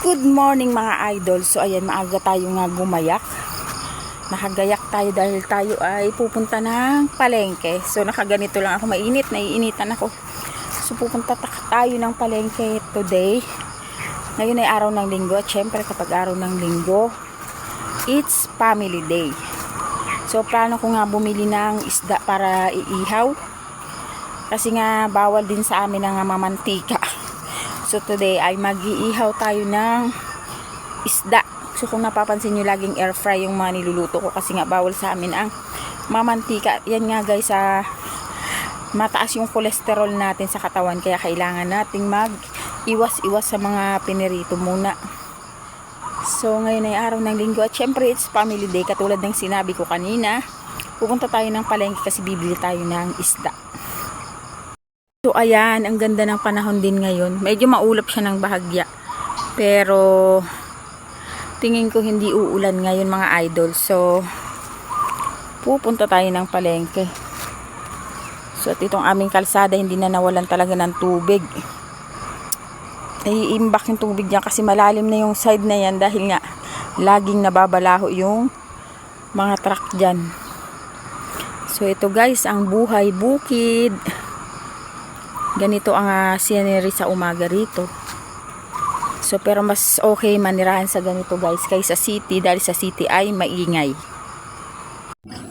Good morning mga idol. So ayan, maaga tayo nga gumayak. Nakagayak tayo dahil tayo ay pupunta ng palengke. So nakaganito lang ako, mainit, naiinitan ako. So pupunta tayo ng palengke today. Ngayon ay araw ng linggo. At syempre kapag araw ng linggo, it's family day. So plano ko nga bumili ng isda para iihaw. Kasi nga bawal din sa amin ang mamantika. So today ay mag-iihaw tayo ng isda. So kung napapansin nyo, laging air fry yung mga niluluto ko kasi nga bawal sa amin ang mamantika. Yan nga guys, mataas yung cholesterol natin sa katawan, kaya kailangan nating mag-iwas-iwas sa mga pinirito muna. So ngayon ay araw ng linggo at syempre it's family day. Katulad ng sinabi ko kanina, pupunta tayo ng palengke kasi bibili tayo ng isda. So ayan, ang ganda ng panahon din ngayon. Medyo maulap siya ng bahagya. Pero tingin ko hindi uulan ngayon mga idol. So pupunta tayo ng palengke. So at itong aming kalsada hindi na nawalan talaga ng tubig. Naiimbak yung tubig niya kasi malalim na yung side na yan dahil nga laging nababalaho yung mga truck dyan. So ito guys, ang buhay bukid. Ganito ang scenery sa umaga rito. So pero mas okay manirahan sa ganito guys kaysa city, dahil sa city ay maingay.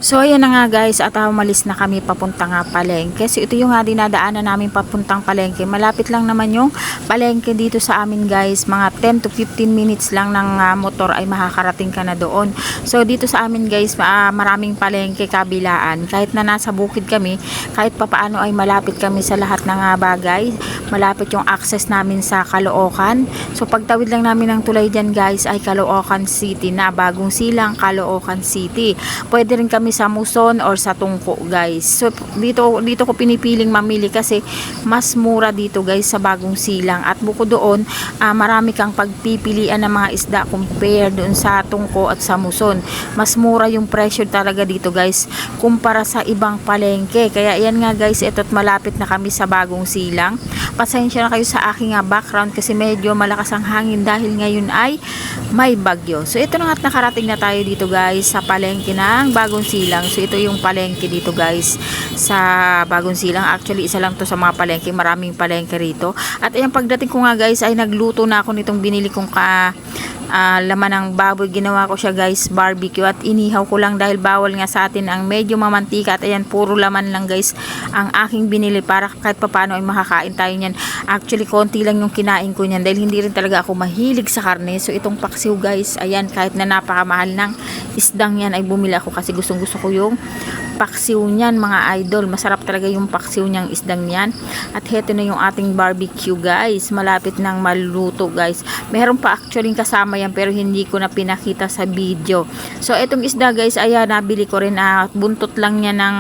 So ayan na nga guys, at umalis na kami papunta nga palengke. So ito yung dinadaanan namin papuntang palengke. Malapit lang naman yung palengke dito sa amin guys. Mga 10 to 15 minutes lang ng motor ay makakarating ka na doon. So dito sa amin guys, maraming palengke kabilaan. Kahit na nasa bukid kami, kahit papaano ay malapit kami sa lahat ng bagay. Malapit yung access namin sa Caloocan. So pagtawid lang namin ng tulay dyan guys ay Caloocan City na, Bagong Silang, Caloocan City. Pwede rin kami sa Muson or sa Tungko guys. So dito ko pinipiling mamili kasi mas mura dito guys sa Bagong Silang. At bukod doon, marami kang pagpipilian ng mga isda compare doon sa Tungko at sa Muson. Mas mura yung presyo talaga dito guys kumpara sa ibang palengke. Kaya yan nga guys, ito't malapit na kami sa Bagong Silang. Pasensya na kayo sa aking background kasi medyo malakas ang hangin dahil ngayon ay may bagyo. So ito na nga't nakarating na tayo dito guys sa palengke ng Bagong Silang. So ito yung palengke dito guys sa Bagong Silang. Actually isa lang to sa mga palengke, maraming palengke rito. At ayan, pagdating ko nga guys ay nagluto na ako nitong binili kong laman ng baboy. Ginawa ko siya guys barbecue at inihaw ko lang dahil bawal nga sa atin ang medyo mamantika. At ayan, puro laman lang guys ang aking binili para kahit papano ay makakain tayo niyan. Actually konti lang yung kinain ko niyan dahil hindi rin talaga ako mahilig sa karne. So itong paksiw guys, ayan, kahit na napakamahal ng isdang yan ay bumili ako kasi gustong gusto ko yung paksiw niyan mga idol. Masarap talaga yung paksiw niyang isdang yan. At heto na yung ating barbecue guys, malapit nang maluto guys. Meron pa actually kasama yan pero hindi ko na pinakita sa video. So itong isda guys, ayan, nabili ko rin, buntot lang niya ng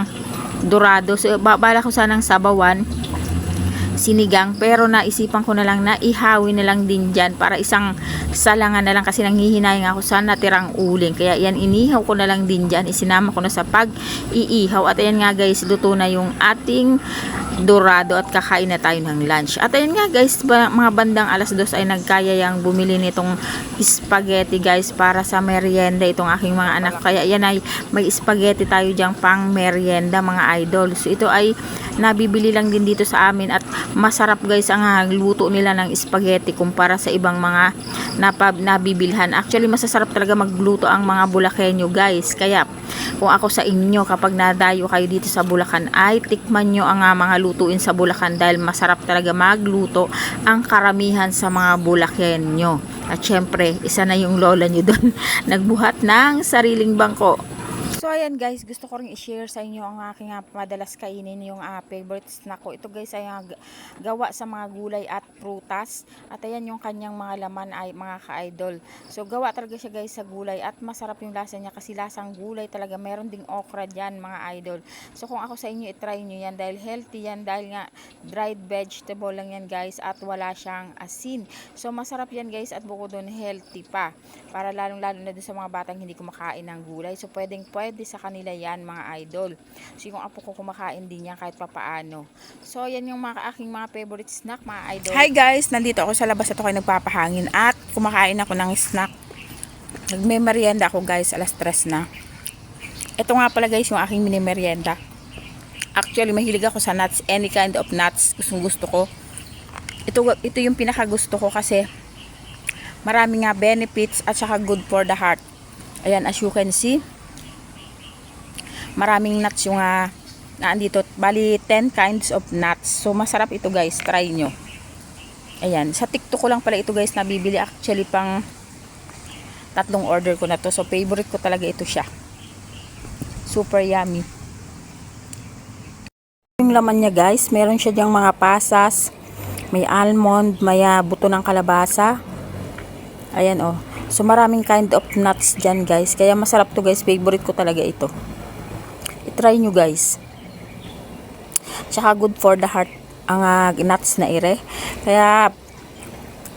dorado. So bala ko sanang sabawan, sinigang, pero naisipan ko na lang na ihawin na lang din dyan para isang salangan na lang kasi nanghihinayang ako sa natirang uling. Kaya yan, inihaw ko na lang din dyan, isinama ko na sa pag-iihaw. At ayan nga guys, luto na yung ating dorado at kakain na tayo ng lunch. At ayan nga guys, mga bandang alas 2 ay nagkaya yang bumili nitong spaghetti guys para sa merienda itong aking mga anak. Kaya yan ay may spaghetti tayo dyang pang merienda mga idol. So ito ay nabibili lang din dito sa amin at masarap guys ang luto nila ng spaghetti kumpara sa ibang mga nabibilhan. Actually masasarap talaga magluto ang mga Bulakenyo guys. Kaya kung ako sa inyo, kapag nadayo kayo dito sa Bulacan ay tikman nyo ang mga lutuin sa Bulacan dahil masarap talaga magluto ang karamihan sa mga Bulakenyo. At syempre isa na yung lola nyo doon nagbuhat ng sariling bangko. So ayan guys, gusto ko rin i-share sa inyo ang aking madalas kainin, yung favorite snack ko. Ito guys ay gawa sa mga gulay at prutas. At ayan yung kanyang mga laman ay mga ka-idol. So gawa talaga siya guys sa gulay at masarap yung lasa niya kasi lasang gulay talaga. Meron ding okra dyan mga idol. So kung ako sa inyo, i-try nyo yan dahil healthy yan, dahil nga dried vegetable lang yan guys at wala siyang asin. So masarap yan guys at bukod doon healthy pa. Para lalong lalo na dun sa mga batang hindi kumakain ng gulay. So pwede healthy sa kanila yan mga idol. So yung apo ko kumakain din yan kahit papaano. So yan yung aking mga favorite snack mga idol. Hi guys, nandito ako sa labas at ako nagpapahangin at kumakain ako ng snack. Nagme-merienda ako guys, alas 3 na. Ito nga pala guys yung aking mini-merienda. Actually mahilig ako sa nuts, any kind of nuts, gusto ko. Ito yung pinaka gusto ko kasi marami nga benefits at saka good for the heart. Ayan, as you can see, maraming nuts yung naandito. Bali, 10 kinds of nuts. So, masarap ito guys. Try nyo. Ayan, sa TikTok ko lang pala ito guys nabibili. Actually, pang 3 order ko na to. So, favorite ko talaga ito siya. Super yummy. Yung laman niya guys, meron siya diyang mga pasas. May almond, may buto ng kalabasa. Ayan oh. So maraming kind of nuts dyan guys. Kaya masarap to guys. Favorite ko talaga ito. I-try nyo guys. Tsaka good for the heart ang nuts na ire. Kaya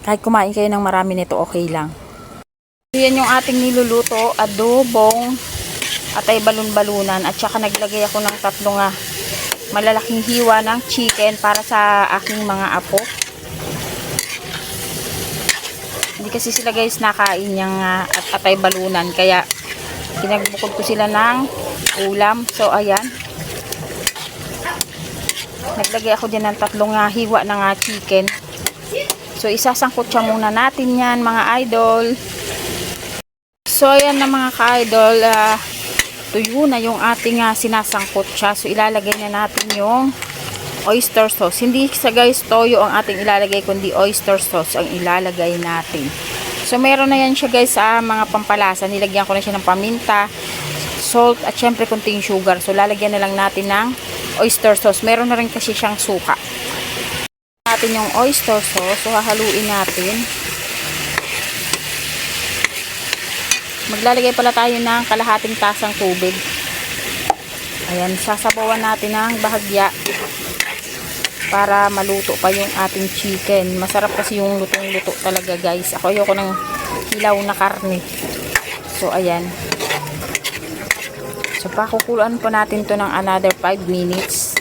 kahit kumain kayo ng marami nito okay lang. Yan yung ating niluluto. Adobong atay balon-balunan. At saka naglagay ako ng 3 malalaking hiwa ng chicken para sa aking mga apo. Hindi kasi sila guys nakain yung atay balunan. Kaya pinagbukod ko sila ng ulam. So ayan. Naglagay ako dyan ng 3 hiwa ng chicken. So isasangkot siya muna natin yan mga idol. So ayan na mga ka-idol. Tuyo na yung ating sinasangkot siya. So ilalagay na natin yung oyster sauce. Hindi sa guys toyo ang ating ilalagay kundi oyster sauce ang ilalagay natin. So meron na yan siya guys sa mga pampalasa. Nilagyan ko na siya ng paminta, salt at syempre kunting sugar. So lalagyan na lang natin ng oyster sauce. Meron na rin kasi siyang suka. Natin yung oyster sauce. So hahaluin natin. Maglalagay pala tayo ng kalahating tasang tubig. Ayan, sasabawan natin ng bahagya para maluto pa yung ating chicken. Masarap kasi yung lutong-luto talaga guys. Ako ayoko ng hilaw na karne. So ayan. So pakukuluan po natin to ng another 5 minutes.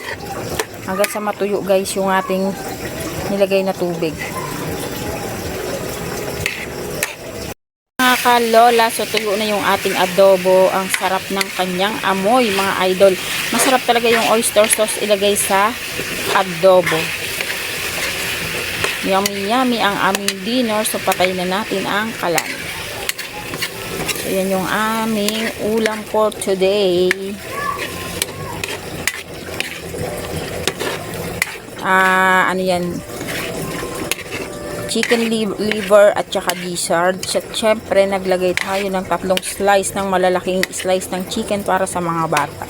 Hanggang sa matuyo guys yung ating nilagay na tubig. Mga kalola, so tuyo na yung ating adobo. Ang sarap ng kanyang amoy mga idol. Masarap talaga yung oyster sauce ilagay sa adobo. Yummy yummy ang aming dinner. So patay na natin ang kalan. So yan yung aming ulam for today. Ano yan? Chicken liver at saka gizzard. Siyempre naglagay tayo ng 3 slice ng malalaking slice ng chicken para sa mga bata.